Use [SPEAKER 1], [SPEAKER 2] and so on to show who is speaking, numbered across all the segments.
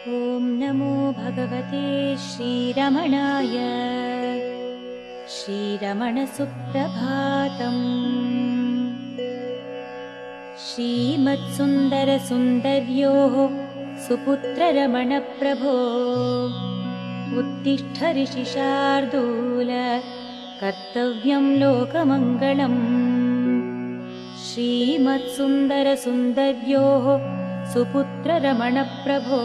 [SPEAKER 1] ॐ नमो भगवते श्रीरमणाय। श्रीरमणसुप्रभातम्। श्रीमत्सुन्दरसुन्दर्योः सुपुत्ररमणप्रभो उत्तिष्ठ ऋषिशार्दूल कर्तव्यं लोकमङ्गलम्। श्रीमत्सुन्दरसुन्दर्योः सुपुत्ररमणप्रभो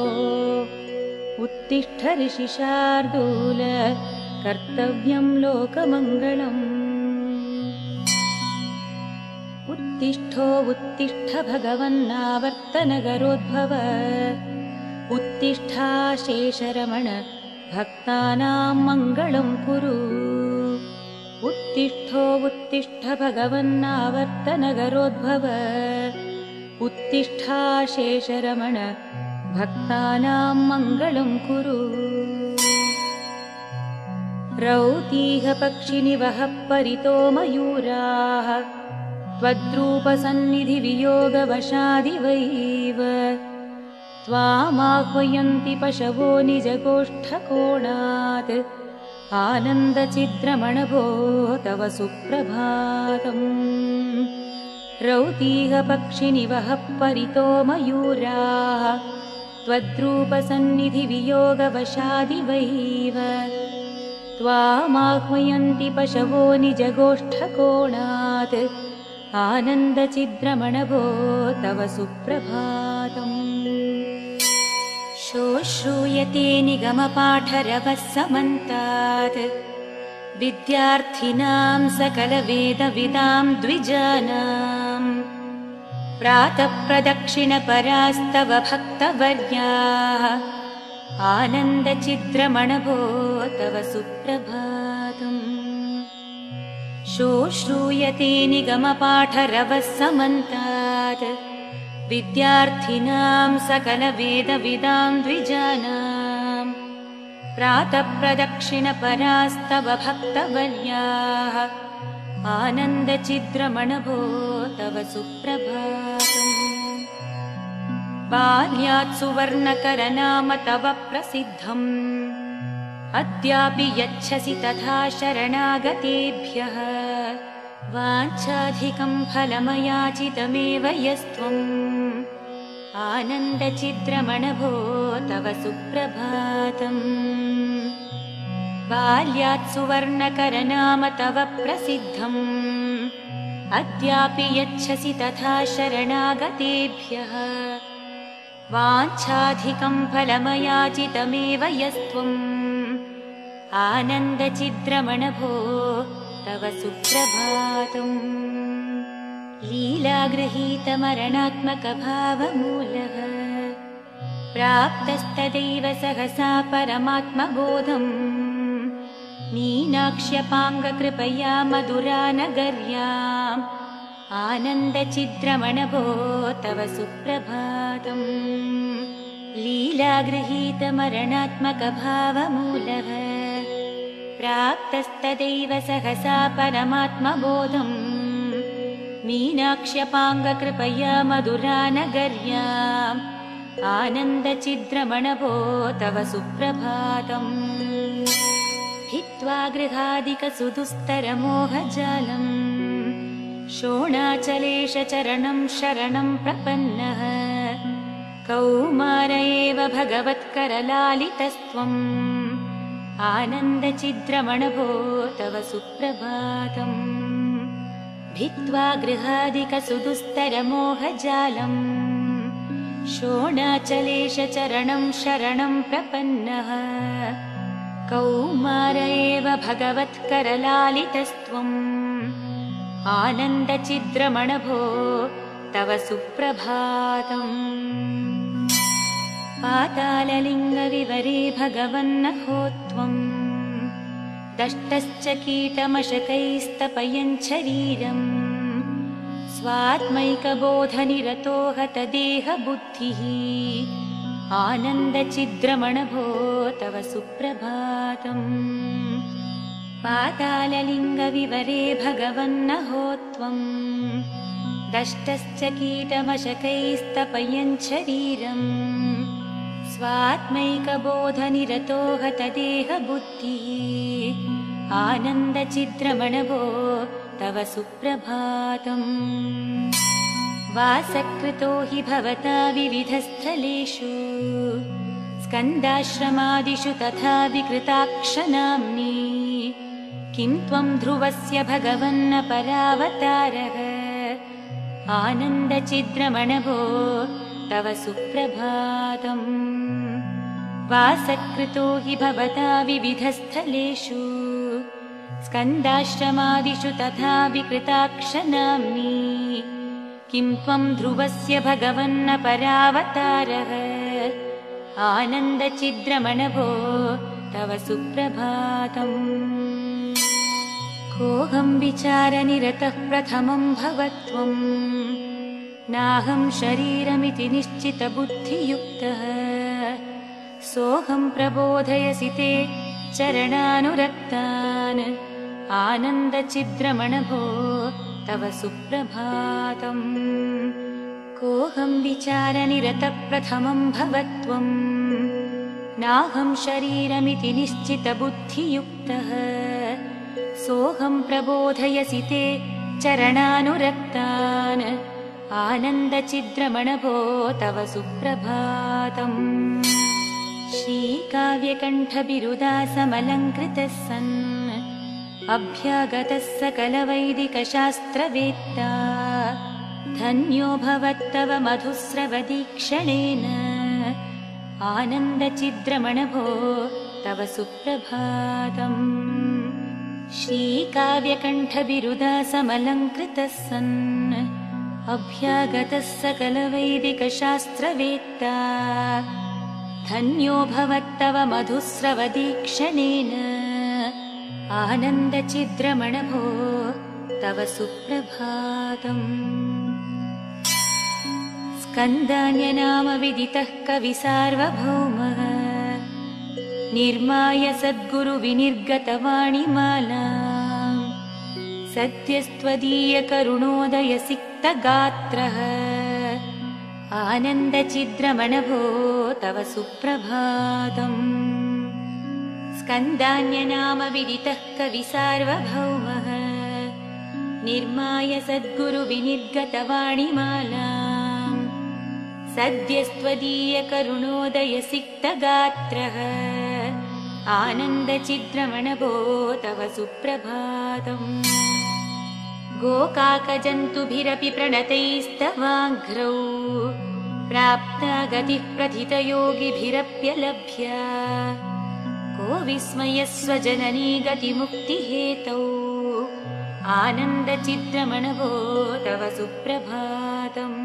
[SPEAKER 1] उत्तिष्ठ ऋषिशार्दूल कर्तव्यं लोकमङ्गलम्। उत्तिष्ठो उत्तिष्ठ भगवन्नावर्तनगरोद्भव उत्तिष्ठाशेषरमण भक्तानां मङ्गलं कुरु। उत्तिष्ठो उत्तिष्ठ भगवन्नावर्तनगरोद्भव उत्तिष्ठाशेषरमण भक्तानां मङ्गलं कुरु। रौतीहपक्षिनिवः परितो मयूराः त्वद्रूपसन्निधिवियोगवशादिवैव त्वामाह्वयन्ति पशवो निजगोष्ठकोणात् आनन्दचिद्रमणभो तव सुप्रभातम्। रौतीहपक्षिनिवः परितो मयूराः त्वद्रूपसन्निधिवियोगवशादिवैव त्वामाह्वयन्ति पशवो निजगोष्ठकोणात् आनन्दचिद्रमणभो तव सुप्रभातम्। श्रूयते निगमपाठरवः समन्तात् विद्यार्थिनां सकलवेदविदां द्विजानां प्रातः प्रदक्षिणपरास्तव भक्तवर्याः आनन्दचिद्रमणभो तव सुप्रभातम्। श्रूयते निगमपाठरवः समन्तात् विद्यार्थिनां सकलवेदविदां द्विजानां प्रातः प्रदक्षिणपरास्तव भक्तवर्याः आनन्दचिद्रमणभो तव सुप्रभातम्। बाल्यात् सुवर्णकरनाम तव प्रसिद्धम् अद्यापि यच्छसि तथा शरणागतेभ्यः वाञ्छाधिकं फलमयाचितमेव यस्त्वम् आनन्दचिद्रमणभो तव सुप्रभातम्। बाल्यात् सुवर्णकरनाम तव प्रसिद्धम् अद्यापि यच्छसि तथा शरणागतेभ्यः वाञ्छाधिकं फलमयाचितमेव यस्त्वम् आनन्दचिद्रमणभो तव सुप्रभातम्। लीलागृहीतमरणात्मकभावमूलः प्राप्तस्तदैव सहसा परमात्मबोधम् मीनाक्ष्यपाङ्गकृपया मधुरानगर्याम् आनन्दचिद्रमणभो तव सुप्रभातम्। लीलागृहीतमरणात्मकभावमूलः प्राप्तस्तदैव सहसा परमात्मबोधम् मीनाक्ष्यपाङ्गकृपया मधुरानगर्याम् आनन्दचिद्रमणभो तव सुप्रभातम्। हित्वा गृहादिकसुदुस्तरमोहजालम् शोणाचलेशचरणं शरणं प्रपन्नः कौमार एव भगवत्करलालितस्त्वम् आनन्दचिद्रमणभो तव सुप्रभातम्। भित्त्वा गृहादिकसुदुस्तरमोहजालम् शोणाचलेशचरणं शरणं प्रपन्नः कौमार एव भगवत्करलालितस्त्वम् आनन्दचिद्रमणभो तव सुप्रभातम्। पाताललिङ्गविवरे भगवन्नहो त्वम् दष्टश्च कीटमशकैस्तपयन् शरीरम् स्वात्मैकबोधनिरतो हतदेहबुद्धिः आनन्दचिद्रमणभो तव सुप्रभातम्। पाताललिङ्गविवरे भगवन्नहो त्वम् दष्टश्च कीटमशकैस्तपयन् शरीरम् स्वात्मैकबोधनिरतो हतदेहबुद्धिः आनन्दचिद्रमणभो तव सुप्रभातम्। वासकृतो हि भवता विविधस्थलेषु स्कन्दाश्रमादिषु तथा विकृताक्षनाम्नि किं त्वं ध्रुवस्य भगवन्न परावतारः आनन्दचिद्रमणभो तव सुप्रभातम्। वासकृतो हि भवता विविधस्थलेषु स्कन्दाश्रमादिषु तथा विकृताक्षनाम्नि किं त्वं ध्रुवस्य भगवन्न परावतारः आनन्दचिद्रमणभो तव सुप्रभातम्। कोऽहं विचारनिरतः प्रथमं भवत्वम् नाहं शरीरमिति निश्चितबुद्धियुक्तः सोऽहं प्रबोधयसि ते चरणानुरक्तान् आनन्दचिद्रमणभो तव सुप्रभातम्। कोऽहं विचारनिरतः प्रथमं भवत्वम् नाहं शरीरमिति निश्चितबुद्धियुक्तः सोऽहं प्रबोधयसि ते चरणानुरक्तान् आनन्दचिद्रमणभो तव सुप्रभातम्। श्रीकाव्यकण्ठबिरुदासमलङ्कृतः सन् अभ्यागतः सकलवैदिकशास्त्रवेत्ता धन्यो भवत्तव मधुस्रवदीक्षणेन आनन्दचिद्रमणभो तव सुप्रभातम्। श्रीकाव्यकण्ठबिरुदासमलङ्कृतः सन् अभ्यागतः सकलवैदिकशास्त्रवेत्ता धन्यो भवत्तव मधुस्रवदीक्षणेन आनन्दचिद्रमणभो तव सुप्रभातम्। स्कन्दान्यनामविदितः कविसार्वभौमः निर्माय सद्गुरुविनिर्गतवाणिमालाम् सद्यस्त्वदीयकरुणोदयसिक्तगात्रः आनन्दचिद्रमणभो तव सुप्रभातम्। स्कन्दान्यनामविदितः कविसार्वभौमः निर्माय सद्गुरुविनिर्गतवाणिमालाम् सद्यस्त्वदीयकरुणोदयसिक्तगात्रः आनन्दचिद्रमणभो तव सुप्रभातम्। गोकाकजन्तुभिरपि प्रणतैस्तवाङ्घ्रौ प्राप्ता गतिः प्रथितयोगिभिरप्यलभ्या को विस्मयस्वजननी गतिमुक्तिहेतौ आनन्दचिद्रमणभो तव सुप्रभातम्।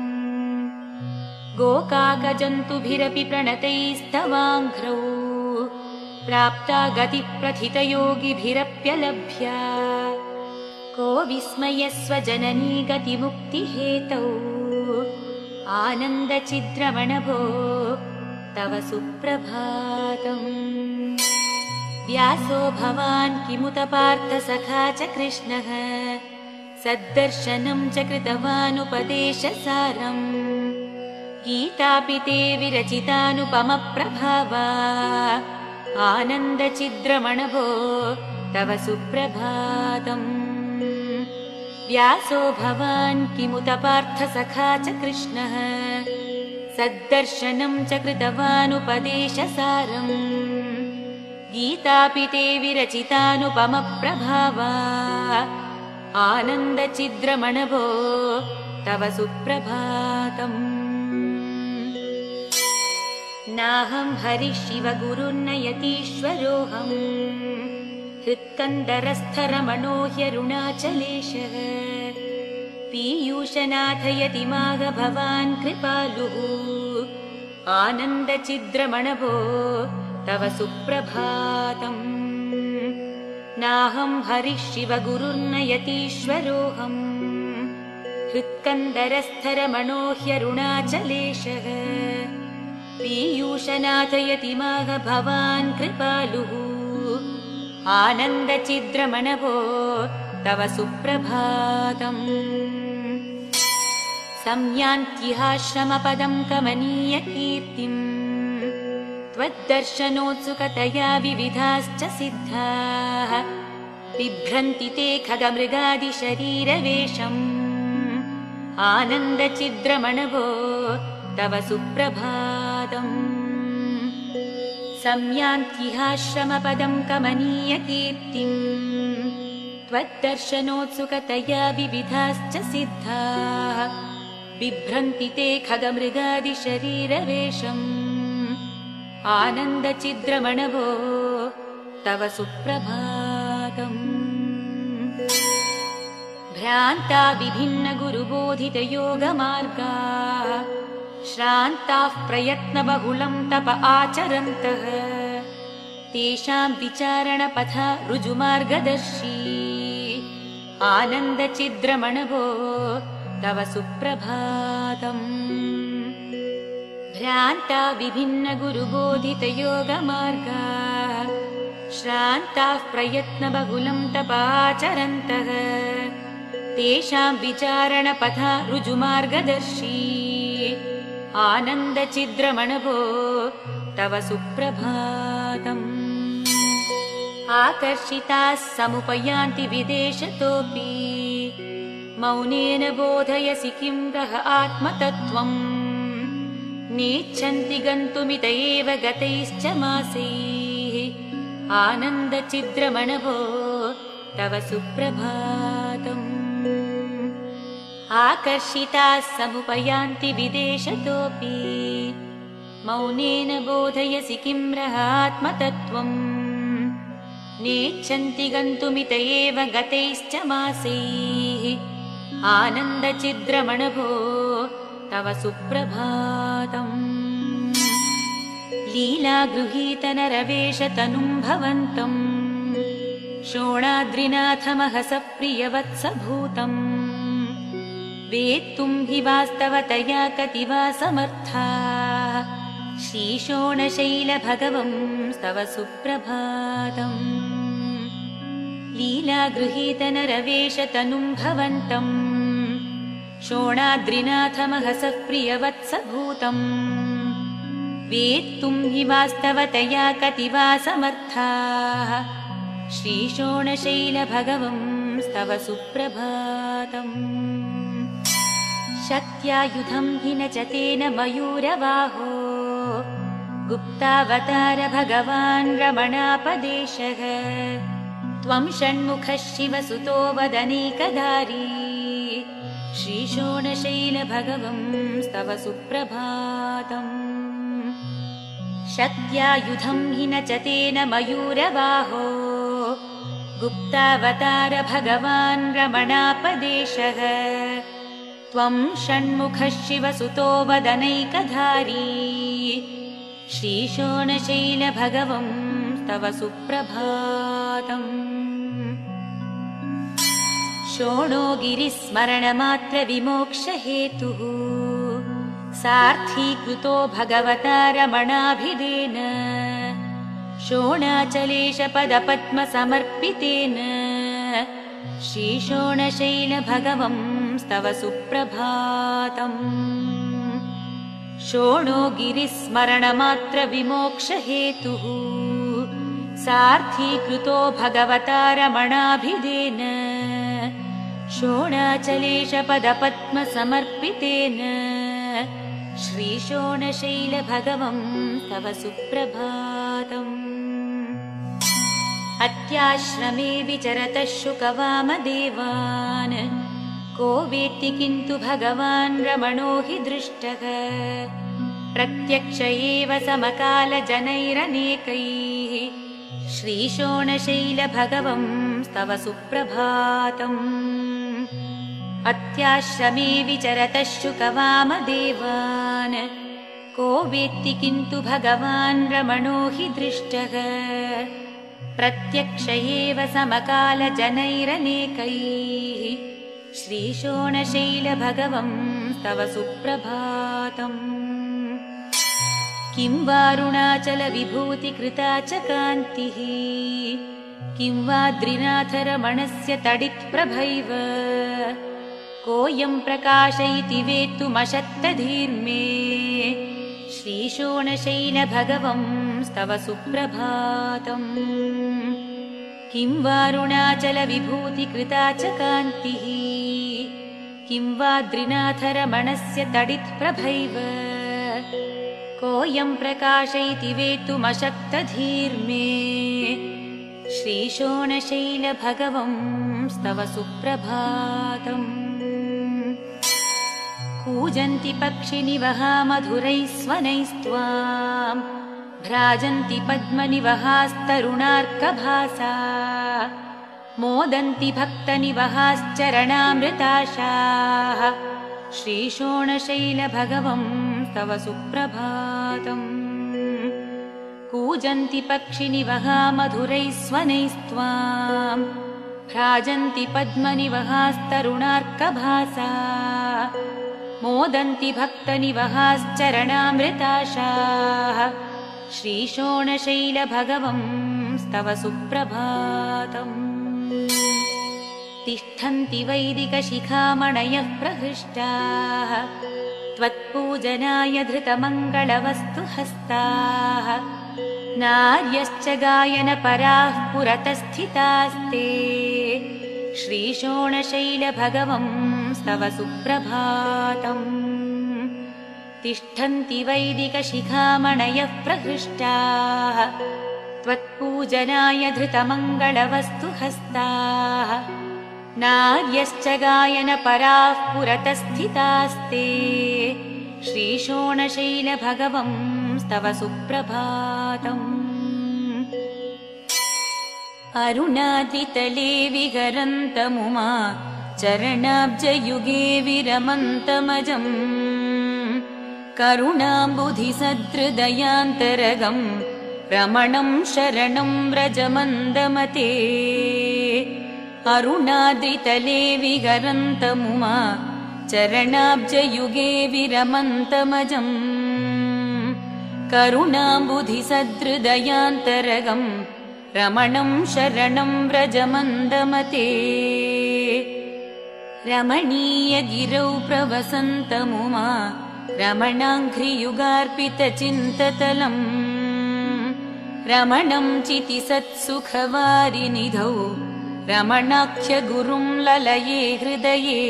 [SPEAKER 1] गोकाकजन्तुभिरपि प्रणतैस्तवाङ्घ्रौ प्राप्ता गतिः प्रथितयोगिभिरप्यलभ्या को विस्मयस्वजननी गतिमुक्तिहेतौ आनन्दचिद्रमणभो तव सुप्रभातम्। व्यासो भवान् किमुत पार्थसखा च कृष्णः सद्दर्शनं च कृतवानुपदेशसारम् गीतापि ते विरचितानुपमप्रभावा आनन्दचिद्रमणभो तव सुप्रभातम्। व्यासो भवान् किमुत पार्थसखा च कृष्णः सद्दर्शनं च कृतवानुपदेशसारम् गीतापि ते विरचितानुपमप्रभावा आनन्दचिद्रमणभो तव सुप्रभातम्। नाहं हरिशिवगुरुर्न यतीश्वरोऽहम् हृत्कन्दरस्थरमणो ह्यरुणाचलेशः पीयूषनाथ यतिमाग भवान् कृपालुः आनन्दचिद्रमणभो तव सुप्रभातम्। नाहं हरिशिवगुरुर्न यतीश्वरोऽहम् हृत्कन्दरस्थरमणो ह्यरुणाचलेशः पीयूषनाथ यतिमाग भवान् कृपालुः आनन्दचिद्रमणभो तव सुप्रभातम्। संयान्त्याश्रमपदं कमनीयकीर्तिम् त्वद्दर्शनोत्सुकतया विविधाश्च सिद्धाः बिभ्रन्ति ते खगमृगादिशरीरवेषम् आनन्दचिद्रमणवो तव सुप्रभातम् संयान्त्याश्रमपदं कमनीयकीर्तिम् त्वद्दर्शनोत्सुकतया विविधाश्च सिद्धाः बिभ्रन्ति ते खगमृगादिशरीरवेषम् आनन्दचिद्रमणवो तव सुप्रभातम् भ्रान्ता विभिन्नगुरुबोधितयोगमार्गाः श्रान्ताः प्रयत्नबहुलं तप आचरन्तः तेषां विचारणपथा ऋजुमार्गदर्शी आनन्दचिद्रमणवो तव सुप्रभातम् भ्रान्ता विभिन्नगुरुबोधितयोगमार्गाः श्रान्ताः प्रयत्नबहुलं तप आचरन्तः तेषां विचारणपथा ऋजुमार्गदर्शी आनन्दचिद्रमणवो तव सुप्रभातम् आकर्षिताः समुपयान्ति विदेशतोऽपि मौनेन बोधयसि किं कः आत्मतत्त्वम् नेच्छन्ति गन्तुमित एव गतैश्च मासैः आनन्दचिद्रमणवो तव सुप्रभातम् आकर्षिताः समुपयान्ति विदेशतोऽपि मौनेन बोधयसि किं रः आत्मतत्त्वम् नेच्छन्ति गन्तुमित एव गतैश्च मासैः आनन्दचिद्रमणवो तव सुप्रभातम् लीलागृहीतनरवेशतनुं भवन्तम् शोणाद्रिनाथमहसप्रियवत्सभूतम् वेत्तुं हि वास्तवतया कति वा समर्थाः श्रीशोणशैलभगवंस्तव सुप्रभातम् लीलागृहीतनरवेशतनुं भवन्तम् शोणाद्रिनाथमहसप्रियवत्सभूतम् वेत्तुं हि वास्तवतया कति वा समर्थाः श्रीशोणशैलभगवंस्तव सुप्रभातम् शक्त्यायुधं हि न च तेन मयूरवाहो गुप्तावतार भगवान् रमणापदेशः त्वं षण्मुखः शिवसुतो वदनेकधारी श्रीशोणशैलभगवंस्तव सुप्रभातम् शक्त्यायुधं हि न च तेन मयूरवाहो गुप्तावतार भगवान् रमणापदेशः त्वं षण्मुखः शिवसुतो वदनैकधारी श्रीशोणशैलभगवंस्तव सुप्रभातम् शोणो गिरिस्मरणमात्रविमोक्षहेतुः सार्थीकृतो भगवता रमणाभिधेन शोणाचलेशपदपद्मसमर्पितेन श्रीशोणशैलभगवंस्तव सुप्रभातम् शोणो गिरिस्मरणमात्रविमोक्षहेतुः सार्थीकृतो भगवता रमणाभिधेन शोणाचलेशपदपद्मसमर्पितेन श्रीशोणशैलभगवंस्तव सुप्रभातम् अत्याश्रमे विचरतः शुकवामदेवान् को वेत्ति किन्तु भगवान् रमणो हि दृष्टः प्रत्यक्ष एव समकालजनैरनेकैः श्रीशोणशैलभगवंस्तव सुप्रभातम् अत्याश्रमे विचरतः शुकवामदेवान् को वेत्ति किन्तु भगवान् रमणो हि दृष्टः प्रत्यक्ष एव समकालजनैरनेकैः श्रीशोणशैलभगवंस्तव सुप्रभातम् किं वारुणाचलविभूतिकृता च कान्तिः किं वाद्रिनाथरमणस्य तडित्प्रभैव कोऽयं प्रकाश इति वेत्तुमशक्तधीर्मे श्रीशोणशैलभगवंस्तव सुप्रभातम्। किं वारुणाचलविभूतिकृता च कान्तिः, किं वाद्रिनाथरमणस्य तडित्प्रभैव, कोऽयं प्रकाशयति वेत्तुमशक्तधीर्मे, श्रीशोणशैलभगवंस्तव सुप्रभातम्। कूजन्ति पक्षिनिवहा मधुरैः स्वनैस्त्वाम्, भ्राजन्ति पद्मनिवहास्तरुणार्कभासा, मोदन्ति भक्तनिवहाश्चरणामृताशाः, श्रीशोणशैलभगवंस्तव सुप्रभातम्। कूजन्ति पक्षिनिवहा मधुरैः स्वनैस्त्वाम्, भ्राजन्ति पद्मनिवहास्तरुणार्कभासा, मोदन्ति भक्तनिवहाश्चरणामृताशाः, श्रीशोणशैलभगवंस्तव सुप्रभातम्। तिष्ठन्ति वैदिकशिखामणयः प्रहृष्टाः, त्वत्पूजनाय धृतमङ्गलवस्तुहस्ताः, नार्यश्च गायनपराः पुरतस्थितास्ते, श्रीशोणशैलभगवंस्तव सुप्रभातम्। तिष्ठन्ति वैदिकशिखामणयः प्रहृष्टाः, त्वत्पूजनाय धृतमङ्गलवस्तुहस्ताः, नार्यश्च गायनपराः पुरतस्थितास्ते, श्रीशोणशैलभगवंस्तव सुप्रभातम्। अरुणाद्रितले विहरन्तमुमा चरणाब्जयुगे विरमन्तमजम्, करुणाम्बुधिसदृदयान्तरगम् रमणं शरणं व्रजमन्दमते। अरुणाद्रितले विहरन्तमुमा चरणाब्जयुगे विरमन्तमजम्, करुणाम्बुधिसदृदयान्तरगम् रमणं शरणं व्रजमन्दमते। रमणीयगिरौ प्रवसन्तमुमा रमणाङ्घ्रियुगार्पितचिन्ततलम्, रमणं चितिसत्सुखवारिनिधौ रमणाख्यगुरुं ललये हृदये।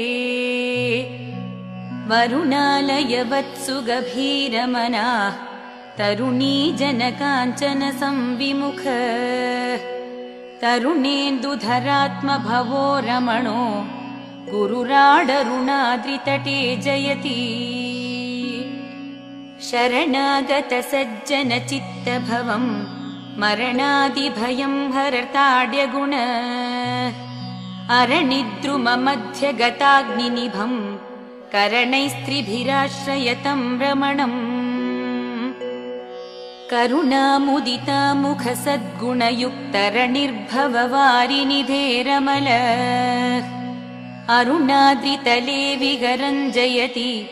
[SPEAKER 1] वरुणालयवत्सु गभीरमनाः तरुणी जनकाञ्चन संविमुख, तरुणेन्दुधरात्मभवो रमणो गुरुराडरुणाद्रितटे जयति। शरणागतसज्जनचित्तभवं मरणादिभयं हरताड्यगुण, अरणिद्रुममध्यगताग्निनिभं करणैस्त्रिभिराश्रयतं रमणम्। करुणामुदितामुखसद्गुणयुक्तरणिर्भववारिनिधे रमल, अरुणाद्रितले विहरञ्जयति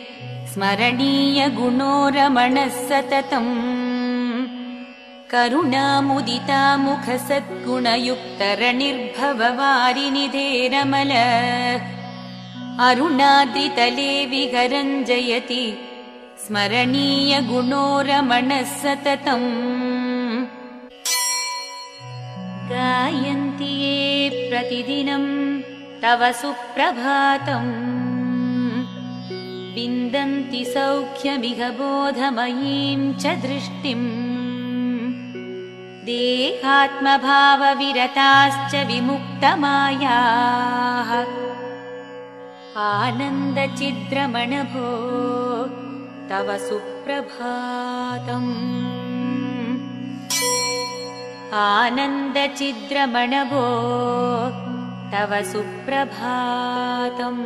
[SPEAKER 1] स्मरणीयगुणो रमणः सततम्। करुणामुदितामुखसद्गुणयुक्तरणिर्भववारिनिधे रमल, अरुणाद्रितले विहरञ्जयति स्मरणीयगुणो रमणः सततम्। गायन्ति ये प्रतिदिनं तव सुप्रभातम्, विन्दन्ति सौख्यमिह बोधमयीं च दृष्टिम्। देहात्मभावविरताश्च विमुक्तमायाः, आनन्दचिद्रमणभो तव सुप्रभातम्। आनन्दचिद्रमणभो तव सुप्रभातम्।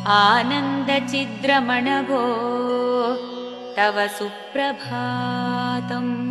[SPEAKER 1] आनन्दचिद्रमणभो तव सुप्रभातम्।